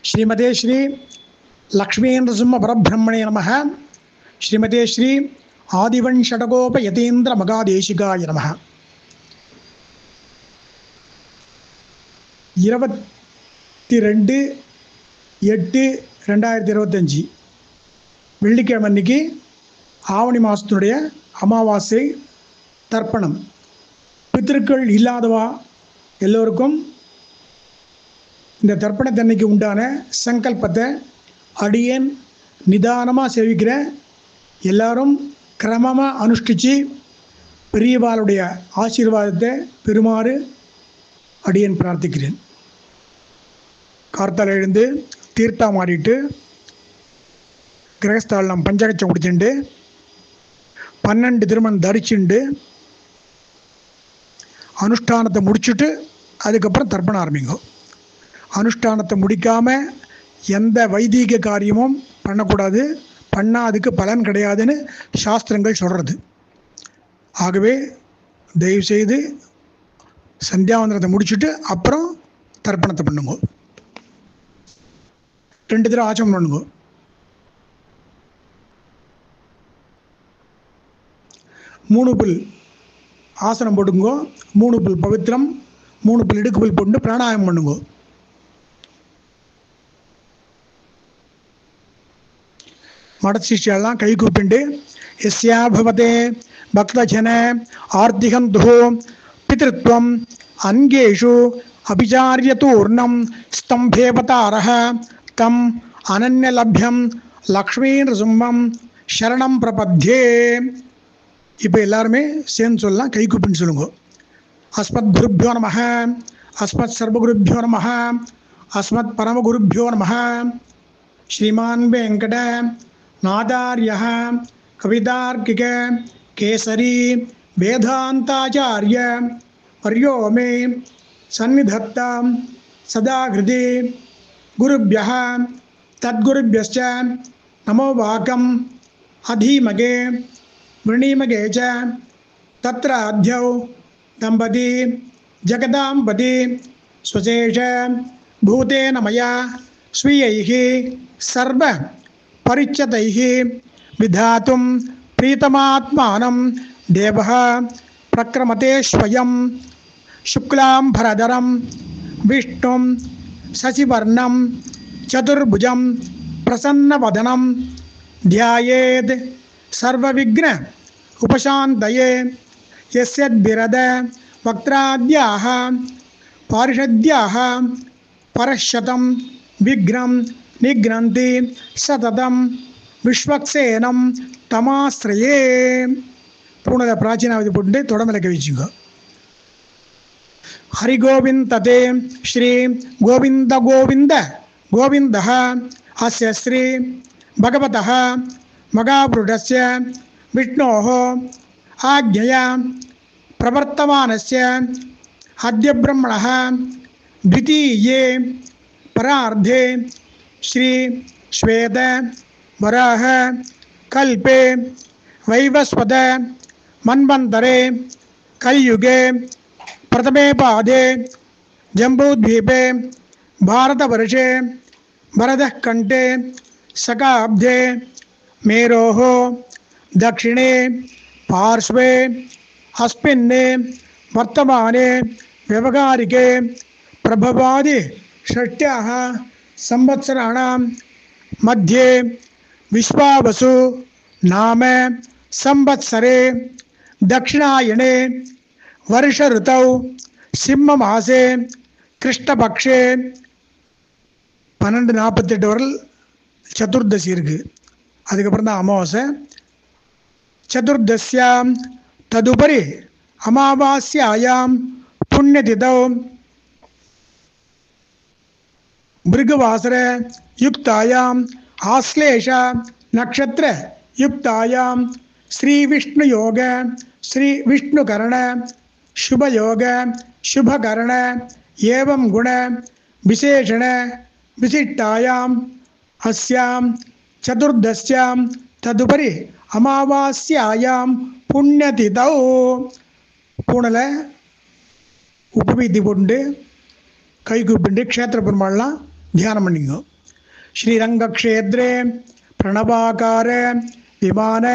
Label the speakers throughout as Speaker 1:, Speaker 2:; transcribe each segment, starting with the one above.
Speaker 1: श्रीमते श्री लक्ष्मीनृसिंह परब्रह्मणे नमः। श्रीमते श्री आदिवंशटकोप यतीन्द्र मगादेशिकाय नमः। 22/8/2025 வெள்ளிக்கிழமை அன்னைக்கு ஆவணி மாதத்துடைய அமாவாசை தர்ப்பணம். பித்திருக்கள் இல்லாதவா எல்லோருக்கும் இந்த தர்ப்பணத்தன்னைக்கு உண்டான சங்கல்பத்தை அடியேன் நிதானமாக சேவிக்கிறேன். எல்லாரும் கிரமமாக அனுஷ்டித்து பெரியவாளுடைய ஆசீர்வாதத்தை பெறுமாறு அடியேன் பிரார்த்திக்கிறேன். கார்த்தால் எழுந்து தீர்த்தம் ஆடிட்டு கிரகஸ்தாலம் பஞ்சகச்சம் குடிச்சுண்டு 12 திருமணம் தரிச்சுண்டு அனுஷ்டானத்தை முடிச்சுட்டு அதுக்கப்புறம் தர்ப்பணம் ஆரம்பிங்க. அனுஷ்டானத்தை முடிக்காமல் எந்த வைதீக காரியமும் பண்ணக்கூடாது, பண்ணால் அதுக்கு பலன் கிடையாதுன்னு சாஸ்திரங்கள் சொல்கிறது. ஆகவே தயவுசெய்து சந்தியாவந்தனத்தை முடிச்சுட்டு அப்புறம் தர்ப்பணத்தை பண்ணுங்க. 2 தடவை ஆச்சமம் பண்ணுங்க. மூணு புல் ஆசனம் போட்டுங்கோ. 3 புல் பவித்திரம், 3 புல் இடுக்கு புல் போட்டு பிராணாயாமம் பண்ணுங்க. மடசிஷ்யெல்லாம் கை கூப்பிண்டு எஸ்யா பவதே பக்தஜன ஆர்த்திகந்து பித்ருத்வம் அங்கேஷு அபிச்சாரியதூர்ணம் ஸ்தம்பேவதாரஹ தம் அனன்யலப்யம் லக்ஷ்மீநృசிம்மம் சரணம் பிரபத்யே. இப்போ எல்லாருமே சேர்ந்து சொல்லலாம், கை கூப்பின்னு சொல்லுங்க. அஸ்மத் குருப்யோ நமஹ, அஸ்மத் சர்வகுருப்யோ நமஹ, அஸ்மத் பரமகுருப்யோ நமஹ. ஸ்ரீமான் வெங்கட நாதார்யः கவிதார்க்கிக கேசரி வேதாந்தாச்சார்ய வர்யோ மே சந்நிதத்தாம் சதா ஹிருதி குருப்யः தத்குருப்யஸ்ச நமோ வாகம் அதீமகே விரணீமகே ச தத்ர அத்யௌ தம்பதி ஜகதாம்பதி ஸ்வசேஷ பூதேன மயா ஸ்வீயைः சர்வ परिच्यतैः विधातुं प्रीतमात्मानं देवः प्रक्रमते स्वयं शुक्लाम्भरधरं विष्णुं शशिवर्णं चतुर्भुजं प्रसन्नवदनं ध्यायेत् सर्वविघ्न उपशान्तये. यस्यद्विरद वक्त्राद्याः पारिषद्याः परशतं विघ्नं निघ्नन्ति सततं विश्वक्सेनं तमाश्रये. पूर्णद प्राचीनावधि पुट्टु तोडमेल कविचुंग. हरिगोविंद तते श्री गोविंद गोविंद गोविंदः अस्य श्री भगवतः मगापुरुषस्य विष्णोः आज्ञया प्रवर्तमानस्य अद्य ब्रह्मणः द्वितीये परार्धे श्री श्वेत वराह कल्पे वैवस्वत मन्वन्तरे कलियुगे प्रथमे पादे जम्बूद्वीपे भारतवर्षे भरतः कण्ठे शकाब्दे मेरोः दक्षिणे पार्श्वे अस्मिन् वर्तमाने व्यवहारिके प्रभवादि षष्ट्याः संवत्सराणां मध्ये विश्वावसु नाम संवत्सरे दक्षिणायने वर्ष ऋतौ सिंह मासे कृष्णपक्षे 12:48 வரல் சதுர்தசி இருக்கு. அதுக்கப்புறம் தான் அமாவாசை. சதுர்தசியாம் ததுபரி அமாவாஸ்யாயாம் புண்ணியதிதௌ मृगवासर युक्तायां आश्लेष नक्षत्र युक्तायां श्री विष्णु योग श्री विष्णुकरण शुभ योग शुभकरण एवं गुण विशेषण विशिष्टायां अस्यां चतुर्दश्यां तदुपरि अमावास्यायां पुण्यतिथौ पूर्णल उपवीति कई கூப்பிட்டு க்ஷேத்திர பெருமாள்லாம் தியானம் பண்ணிங்க. श्रीरंगक्षेत्रे प्रणवाकार विमान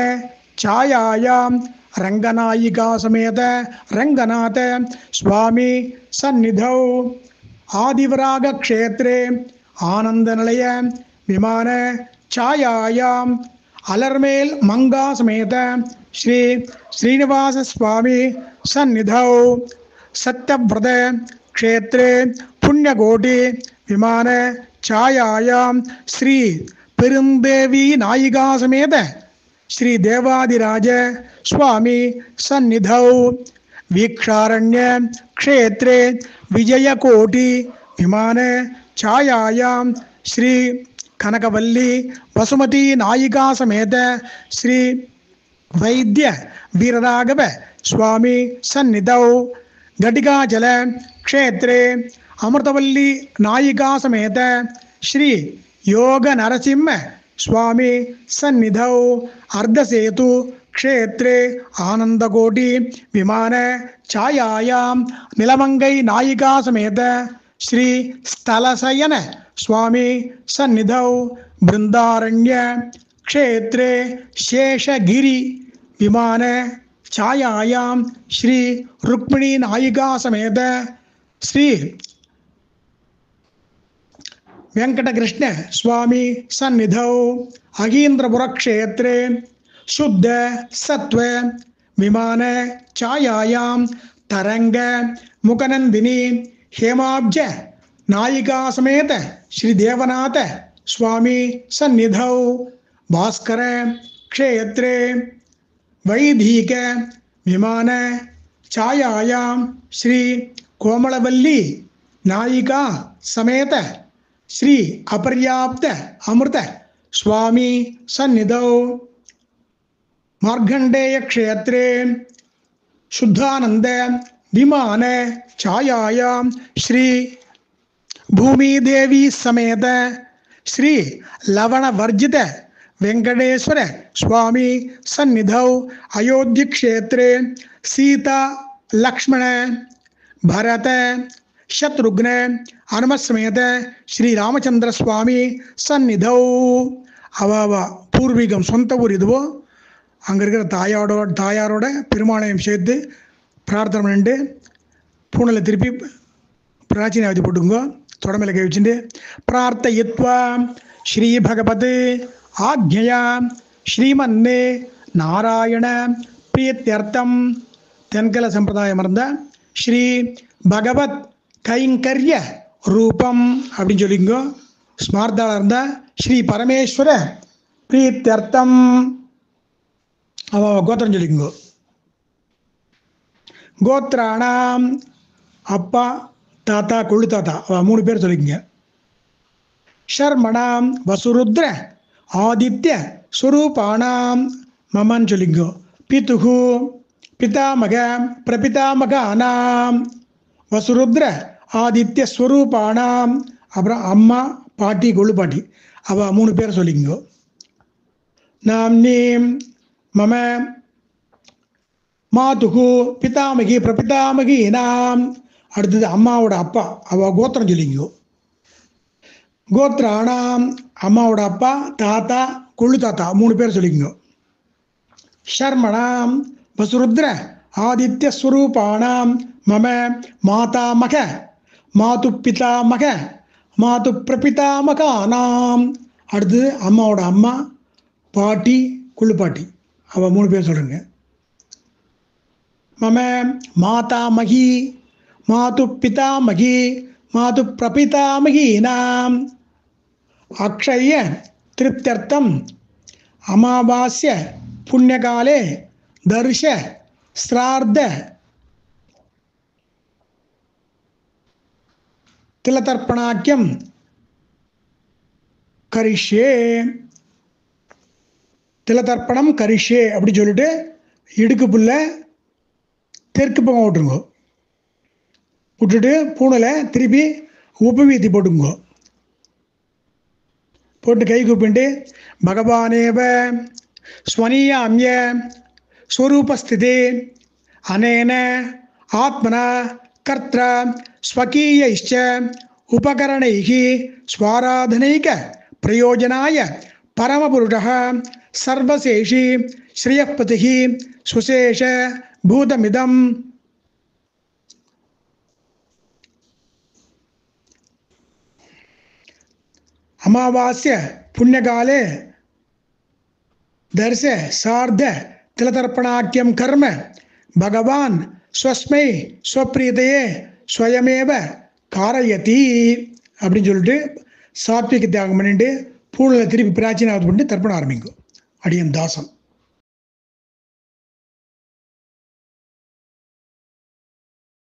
Speaker 1: छायायां रंगनायिका समेत रंगनाथ स्वामी सन्निधौ आदिवराग क्षेत्रे आनंदनिलय विमान छायायां अलर्मेल मंगा समेत श्री श्रीनिवास स्वामी सन्निधौ सत्यव्रत क्षेत्रे पुण्यकोटि विमान छायायां श्री पेरुंदेवी नायिका समेत श्री देवादिराज स्वामी सन्निधौ वीक्षारण्य क्षेत्रे विजयकोटि विमान छायायां श्री कनकवल्ली वसुमती नायिका समेत श्री वैद्य वीरराघव स्वामी सन्निधौ घटिकाचल क्षेत्रे अमृतवल्ली नायिका समेत श्री योग नरसिंह स्वामी सन्निधौ अर्धसेतु क्षेत्रे आनंदकोटि विमान छायायां नीलमंगई नायिका समेत श्री स्थलशयन स्वामी सन्निधौ बृंदारण्य क्षेत्रे शेषगिरि विमान छायायां श्री रुक्मिणी नायिका समेत श्री वेंकटकृष्ण स्वामी सन्निधौ अगीन्द्रपुर क्षेत्रे शुद्ध सत्व विमान छायायां तरंग मुखनंदिनी हेमाब्ज नायिका समेत श्री देवनाथ स्वामी सन्निधौ भास्कर क्षेत्रे वैदिक विमान छायायां श्री कोमलवल्ली नायिका समेत श्री अपर्याप्त अमृत स्वामी सन्निधौ मार्कंडेय क्षेत्रे शुद्धानंद विमान छायायां श्री भूमिदेवी समेत श्री लवण वर्जित वेंकटेश्वर स्वामी सन्निधौ अयोध्या क्षेत्रे सीता लक्ष्मण भरत शत्रुघ्न हनुमत समेत श्री रामचंद्र स्वामी सन्निधौ अव पूर्वीகம் சொந்த ஊர் இதுவோ அங்கே இருக்கிற தாயாரோட பெருமாளையும் சேர்த்து பிரார்த்தனை பண்ணிட்டு பூனையில் திருப்பி பிராச்சீனாவதி போட்டுங்க தொடமையில் கை வச்சுட்டு பிரார்த்தயித்வா ஸ்ரீ பகவத் ஆக்ஞயா ஸ்ரீமன்னே நாராயண பிரீத்யர்த்தம் தென்கல சம்பிரதாயம் இருந்த ஸ்ரீ பகவத் கைங்கரிய ரூபம் அப்படின்னு சொல்லிங்க. ஸ்மார்த்தாளர் இருந்தால் ஸ்ரீ பரமேஸ்வர பிரீத்யர்த்தம் கோத்திரம் சொல்லிக்கோ. கோத்ராணாம் அப்பா தாத்தா கொள்ளு தாத்தா 3 பேர் சொல்லிக்கங்க. ஷர்மணாம் வசுருத்ர ஆதித்ய ஸ்வரூபானாம் மமன் சொல்லிக்கோ. பிதுகு பிதாமக பிரபிதாமகானாம் வசுருத்ர ஆதித்ய ஸ்வரூபானாம் அப்புறம் அம்மா பாட்டி கொள்ளு பாட்டி 3 பேர் சொல்லிக்கோ. நாம்னீம் மம மாதுகு பிதாமகி பிரபிதாமகி நாம் அடுத்தது அம்மாவோட அப்பா கோத்திரம் சொல்லிங்கோ. கோத்ராணாம் அம்மாவோட அப்பா தாத்தா கொள்ளு தாத்தா 3 பேர் சொல்லிங்கோ. ஷர்மணாம் வசுருத்ர ஆதித்ய ஸ்வரூபானாம் மம மாதாமக மாது பிதாமக மாது பிரபிதாமகானாம் அடுத்தது அம்மாவோட அம்மா பாட்டி கொள்ளு பாட்டி 3 பேர் சொல்கிறேங்க. மம மாதாமகி மாது பிதாமகி மாது பிரபிதாமகீனாம் அக்ஷய திருப்தியர்த்தம் அமாவாஸ்ய புண்ணியகாலே தர்ஷ ஸ்ரார்த்த திலதர்ப்பணாக்கியம் கரிஷ்யே திலதர்ப்பணம் கரிஷ்யே அப்படி சொல்லிட்டு இடுக்கு புல்ல தெற்கு பக்கம் விட்டுருங்கோ. விட்டுட்டு பூனையில் திருப்பி உப்பு வீத்தி போட்டுங்கோ. போட்டு கை கூப்பிட்டு பகவானேவ ஸ்வனீயாமிய ஸ்வரூபஸ்திதி அனேன ஆத்மனா கர்த்ரா ஸ்வகீயைச்ச உபகரணைஹி ஸ்வாராதனைக பிரயோஜனாய பரமபுருஷः சர்வசேஷி ஸ்ரீயப்பதிः சுசேஷ பூதமிதம். அமாவாஸ்ய புண்ணியகாலே தர்ச சார்த திலதர்ப்பணாக்கியம் கர்ம பகவான் ஸ்வஸ்மை ஸ்வப்ரீதையே ஸ்வயமேவ காரயதி அப்படின்னு சொல்லிட்டு சாத்விக தியாகம் பண்ணிட்டு பூணில் திருப்பி பிராச்சீனாவது பண்ணிட்டு தர்ப்பணம் ஆரம்பிக்கும். அடியன் தாசன்.